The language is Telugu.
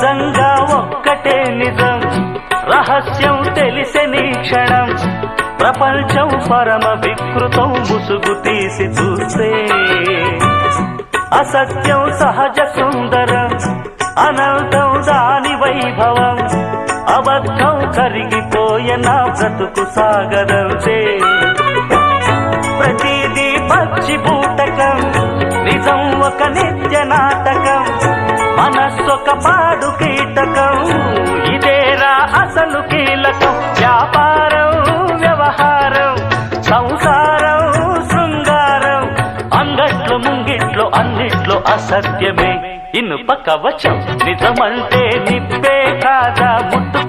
నిజంగా ఒక్కటే నిజం రహస్యం తెలిసెని క్షణం ప్రపంచం పరమ వికృతం ముసుగు తీసి చూస్తే అసత్యం సహజ సుందరం అనంతం దాని వైభవం అబద్ధం కరిగిపోయే నా బ్రతుకు సాగరంతే ప్రతిదీ పచ్చి బూటకం నిజం ఒక నిత్య నాటకం మనస్సొక పాడు కీటకం ఇదేరా అసలు కీలకం వ్యాపారం వ్యవహారం సంసారం శృంగారం అంగట్లో ముంగిట్లో అన్నిట్లో అసత్యమే ఇనుప కవచం నిజమంటే నిప్పే కాదా ముట్టు